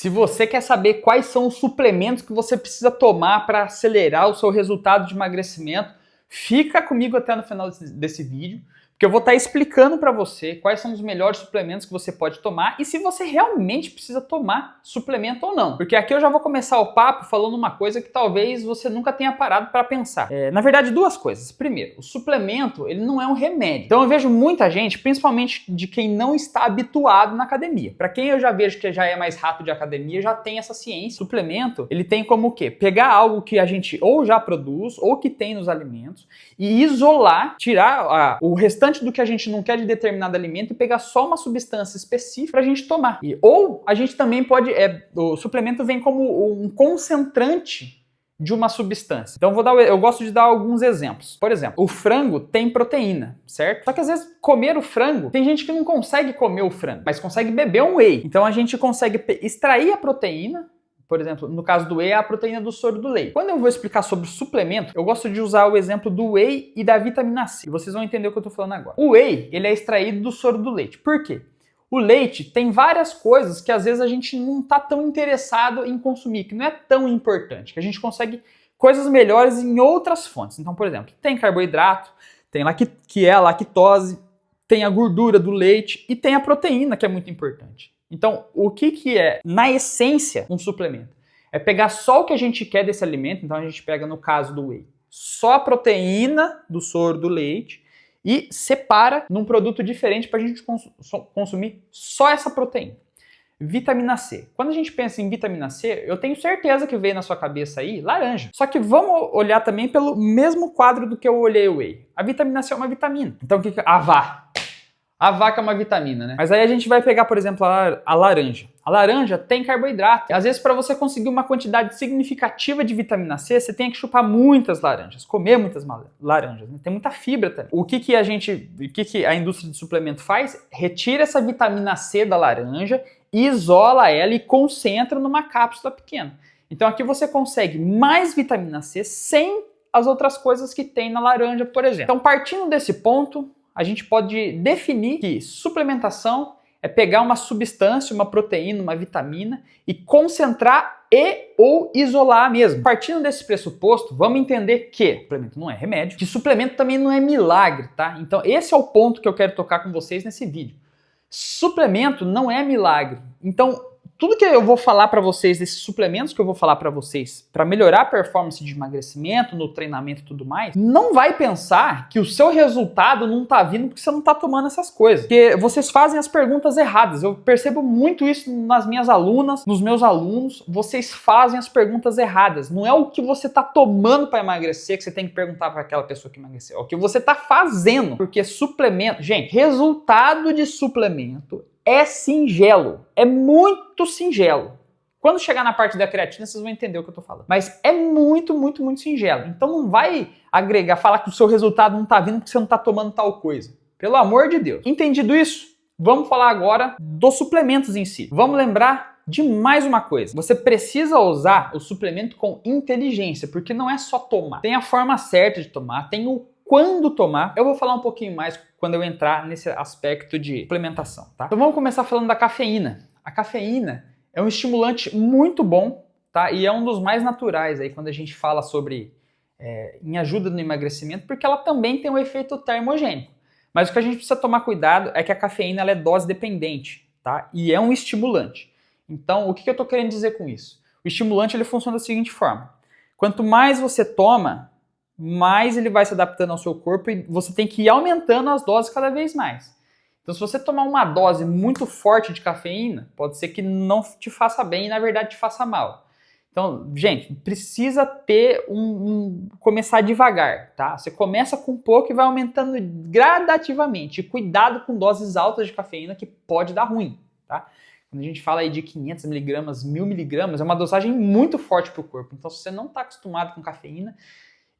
Se você quer saber quais são os suplementos que você precisa tomar para acelerar o seu resultado de emagrecimento, fica comigo até no final desse vídeo, porque eu vou estar explicando para você quais são os melhores suplementos que você pode tomar e se você realmente precisa tomar suplemento ou não. Porque aqui eu já vou começar o papo falando uma coisa que talvez você nunca tenha parado para pensar. Na verdade, duas coisas. Primeiro, o suplemento, ele não é um remédio. Então eu vejo muita gente, principalmente de quem não está habituado na academia. Para quem eu já vejo que já é mais rato de academia, já tem essa ciência. O suplemento, ele tem como o quê? Pegar algo que a gente ou já produz ou que tem nos alimentos e isolar, tirar o restante do que a gente não quer de determinado alimento e pegar só uma substância específica para a gente tomar. Ou a gente também pode, o suplemento vem como um concentrante de uma substância. Então eu gosto de dar alguns exemplos. Por exemplo, o frango tem proteína, certo? Só que às vezes comer o frango, tem gente que não consegue comer o frango, mas consegue beber um whey. Então a gente consegue extrair a proteína. Por exemplo, no caso do whey, é a proteína do soro do leite. Quando eu vou explicar sobre suplemento, eu gosto de usar o exemplo do whey e da vitamina C. E vocês vão entender o que eu estou falando agora. O whey, ele é extraído do soro do leite. Por quê? O leite tem várias coisas que às vezes a gente não está tão interessado em consumir, que não é tão importante, que a gente consegue coisas melhores em outras fontes. Então, por exemplo, tem carboidrato, tem que é a lactose, tem a gordura do leite e tem a proteína, que é muito importante. Então, o que é, na essência, um suplemento? É pegar só o que a gente quer desse alimento, então a gente pega, no caso do whey, só a proteína do soro do leite e separa num produto diferente para a gente consumir só essa proteína. Vitamina C. Quando a gente pensa em vitamina C, eu tenho certeza que veio na sua cabeça aí laranja. Só que vamos olhar também pelo mesmo quadro do que eu olhei o whey. A vitamina C é uma vitamina. Então o que é? A vaca é uma vitamina, né? Mas aí a gente vai pegar, por exemplo, a laranja. A laranja tem carboidrato. Às vezes, para você conseguir uma quantidade significativa de vitamina C, você tem que chupar muitas laranjas, comer muitas laranjas. Né? Tem muita fibra também. O que a indústria de suplemento faz? Retira essa vitamina C da laranja, isola ela e concentra numa cápsula pequena. Então aqui você consegue mais vitamina C sem as outras coisas que tem na laranja, por exemplo. Então, partindo desse ponto, a gente pode definir que suplementação é pegar uma substância, uma proteína, uma vitamina e concentrar ou isolar mesmo. Partindo desse pressuposto, vamos entender que suplemento não é remédio, que suplemento também não é milagre, tá? Então esse é o ponto que eu quero tocar com vocês nesse vídeo. Suplemento não é milagre. Então, tudo que eu vou falar para vocês, desses suplementos que eu vou falar para vocês, para melhorar a performance de emagrecimento, no treinamento e tudo mais, não vai pensar que o seu resultado não tá vindo porque você não tá tomando essas coisas. Porque vocês fazem as perguntas erradas. Eu percebo muito isso nas minhas alunas, nos meus alunos. Vocês fazem as perguntas erradas. Não é o que você tá tomando para emagrecer que você tem que perguntar para aquela pessoa que emagreceu. É o que você tá fazendo. Porque suplemento... Gente, resultado de suplemento é singelo, é muito singelo. Quando chegar na parte da creatina, vocês vão entender o que eu tô falando. Mas é muito, muito, muito singelo. Então não vai agregar, falar que o seu resultado não tá vindo porque você não tá tomando tal coisa. Pelo amor de Deus. Entendido isso? Vamos falar agora dos suplementos em si. Vamos lembrar de mais uma coisa. Você precisa usar o suplemento com inteligência, porque não é só tomar. Tem a forma certa de tomar, tem o quando tomar. Eu vou falar um pouquinho mais quando eu entrar nesse aspecto de suplementação, tá? Então vamos começar falando da cafeína. A cafeína é um estimulante muito bom, tá? E é um dos mais naturais aí quando a gente fala sobre em ajuda no emagrecimento, porque ela também tem um efeito termogênico. Mas o que a gente precisa tomar cuidado é que a cafeína ela é dose dependente, tá? E é um estimulante. Então, o que eu estou querendo dizer com isso? O estimulante ele funciona da seguinte forma. Quanto mais você toma, mais ele vai se adaptando ao seu corpo e você tem que ir aumentando as doses cada vez mais. Então, se você tomar uma dose muito forte de cafeína, pode ser que não te faça bem e, na verdade, te faça mal. Então, gente, precisa ter começar devagar, tá? Você começa com pouco e vai aumentando gradativamente. E cuidado com doses altas de cafeína que pode dar ruim, tá? Quando a gente fala aí de 500 miligramas, 1000 miligramas, é uma dosagem muito forte para o corpo. Então, se você não está acostumado com cafeína,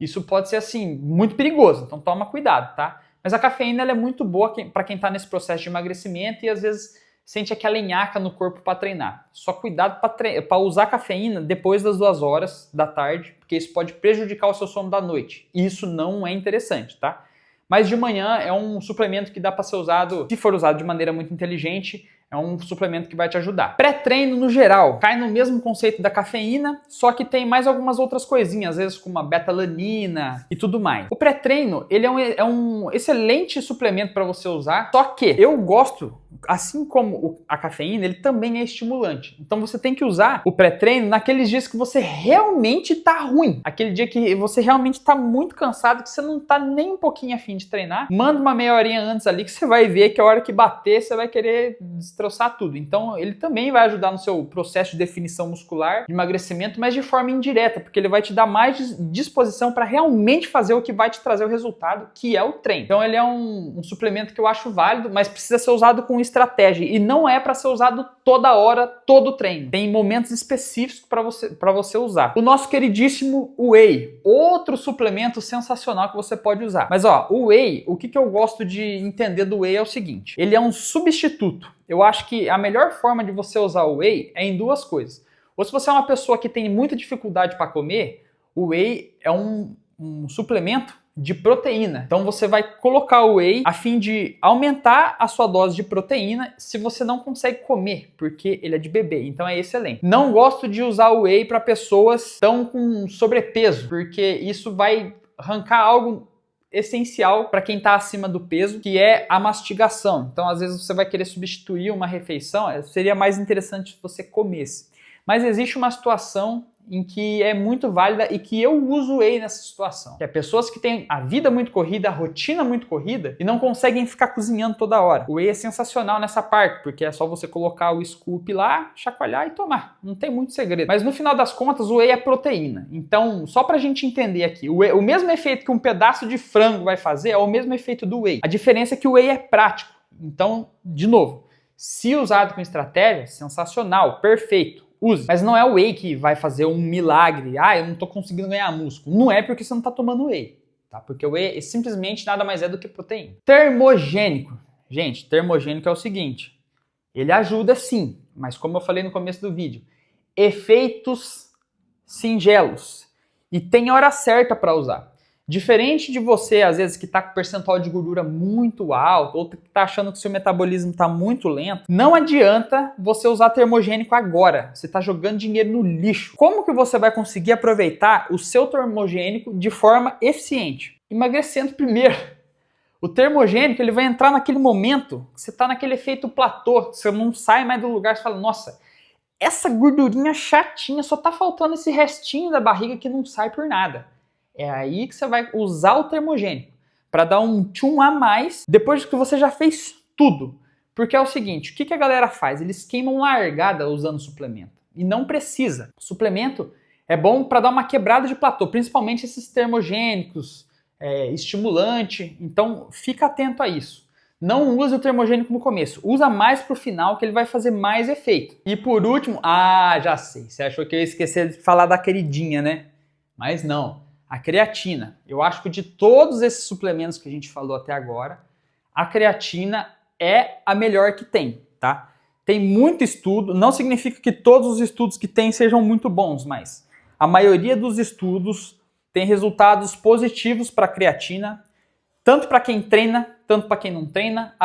isso pode ser, assim, muito perigoso, então toma cuidado, tá? Mas a cafeína ela é muito boa para quem está nesse processo de emagrecimento e às vezes sente aquela nhaca no corpo para treinar. Só cuidado para usar cafeína depois das 2 horas da tarde, porque isso pode prejudicar o seu sono da noite. E isso não é interessante, tá? Mas de manhã é um suplemento que dá para ser usado, se for usado de maneira muito inteligente, É um suplemento que vai te ajudar. Pré-treino, no geral, cai no mesmo conceito da cafeína, só que tem mais algumas outras coisinhas, às vezes como a beta-alanina e tudo mais. O pré-treino, ele é um excelente suplemento para você usar, só que eu gosto, assim como a cafeína, ele também é estimulante. Então você tem que usar o pré-treino naqueles dias que você realmente tá ruim. Aquele dia que você realmente tá muito cansado, que você não tá nem um pouquinho afim de treinar. Manda uma meia horinha antes ali que você vai ver que a hora que bater, você vai querer destroçar tudo. Então ele também vai ajudar no seu processo de definição muscular, de emagrecimento, mas de forma indireta, porque ele vai te dar mais disposição para realmente fazer o que vai te trazer o resultado, que é o treino. Então ele é um suplemento que eu acho válido, mas precisa ser usado com estratégia e não é para ser usado toda hora, todo treino. Tem momentos específicos para você usar. O nosso queridíssimo Whey, outro suplemento sensacional que você pode usar. Mas ó, o Whey, o que eu gosto de entender do Whey é o seguinte, ele é um substituto. Eu acho que a melhor forma de você usar o Whey é em duas coisas. Ou se você é uma pessoa que tem muita dificuldade para comer, o Whey é um suplemento de proteína. Então você vai colocar o Whey a fim de aumentar a sua dose de proteína se você não consegue comer, porque ele é de bebê, então é excelente. Não gosto de usar o Whey para pessoas que estão com sobrepeso, porque isso vai arrancar algo essencial para quem está acima do peso, que é a mastigação. Então às vezes você vai querer substituir uma refeição, seria mais interessante se você comesse. Mas existe uma situação em que é muito válida e que eu uso Whey nessa situação. Que é pessoas que têm a vida muito corrida, a rotina muito corrida e não conseguem ficar cozinhando toda hora. O Whey é sensacional nessa parte, porque é só você colocar o scoop lá, chacoalhar e tomar. Não tem muito segredo. Mas no final das contas, o Whey é proteína. Então, só pra gente entender aqui, o mesmo efeito que um pedaço de frango vai fazer é o mesmo efeito do Whey. A diferença é que o Whey é prático. Então, de novo, se usado com estratégia, sensacional, perfeito. Use. Mas não é o Whey que vai fazer um milagre. Ah, eu não tô conseguindo ganhar músculo. Não é porque você não tá tomando Whey, tá? Porque o Whey simplesmente nada mais é do que proteína. Termogênico. Gente, termogênico é o seguinte. Ele ajuda sim, mas como eu falei no começo do vídeo, efeitos singelos. E tem hora certa para usar. Diferente de você, às vezes, que está com percentual de gordura muito alto ou que está achando que seu metabolismo está muito lento, não adianta você usar termogênico agora. Você está jogando dinheiro no lixo. Como que você vai conseguir aproveitar o seu termogênico de forma eficiente? Emagrecendo primeiro. O termogênico ele vai entrar naquele momento que você está naquele efeito platô, você não sai mais do lugar, você fala, nossa, essa gordurinha chatinha, só está faltando esse restinho da barriga que não sai por nada. É aí que você vai usar o termogênico para dar um tchum a mais depois que você já fez tudo. Porque é o seguinte, o que a galera faz? Eles queimam largada usando suplemento. E não precisa. Suplemento é bom para dar uma quebrada de platô, principalmente esses termogênicos, estimulante. Então fica atento a isso. Não use o termogênico no começo. Usa mais pro final que ele vai fazer mais efeito. E por último, já sei. Você achou que eu ia esquecer de falar da queridinha, né? Mas não. A creatina. Eu acho que de todos esses suplementos que a gente falou até agora, a creatina é a melhor que tem, tá? Tem muito estudo, não significa que todos os estudos que tem sejam muito bons, mas a maioria dos estudos tem resultados positivos para a creatina, tanto para quem treina, tanto para quem não treina,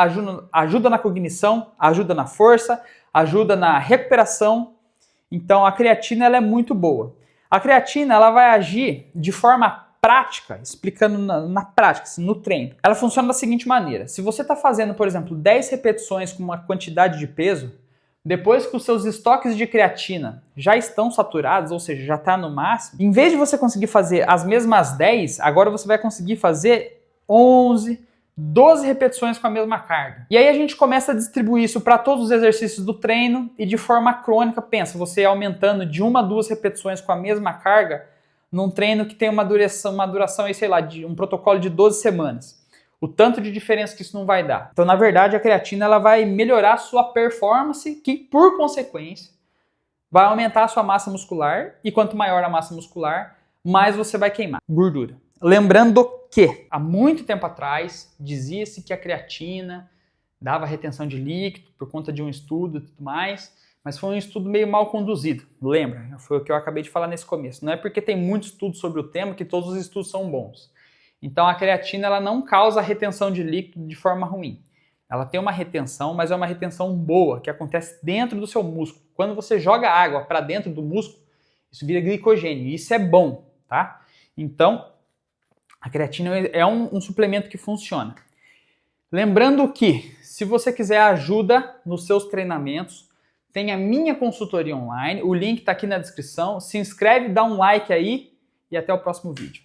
ajuda na cognição, ajuda na força, ajuda na recuperação. Então a creatina ela é muito boa. A creatina ela vai agir de forma prática, explicando na prática, assim, no treino. Ela funciona da seguinte maneira. Se você está fazendo, por exemplo, 10 repetições com uma quantidade de peso, depois que os seus estoques de creatina já estão saturados, ou seja, já está no máximo, em vez de você conseguir fazer as mesmas 10, agora você vai conseguir fazer 11, 12 repetições com a mesma carga. E aí a gente começa a distribuir isso para todos os exercícios do treino e de forma crônica, pensa, você aumentando de 1 a 2 repetições com a mesma carga num treino que tem uma duração aí, sei lá, de um protocolo de 12 semanas. O tanto de diferença que isso não vai dar. Então, na verdade, a creatina ela vai melhorar a sua performance, que, por consequência, vai aumentar a sua massa muscular, e quanto maior a massa muscular, mais você vai queimar gordura. Lembrando que, há muito tempo atrás, dizia-se que a creatina dava retenção de líquido por conta de um estudo e tudo mais, mas foi um estudo meio mal conduzido, lembra? Foi o que eu acabei de falar nesse começo. Não é porque tem muito estudo sobre o tema que todos os estudos são bons. Então a creatina ela não causa retenção de líquido de forma ruim. Ela tem uma retenção, mas é uma retenção boa, que acontece dentro do seu músculo. Quando você joga água para dentro do músculo, isso vira glicogênio, e isso é bom, tá? Então, a creatina é um suplemento que funciona. Lembrando que, se você quiser ajuda nos seus treinamentos, tem a minha consultoria online, o link está aqui na descrição. Se inscreve, dá um like aí e até o próximo vídeo.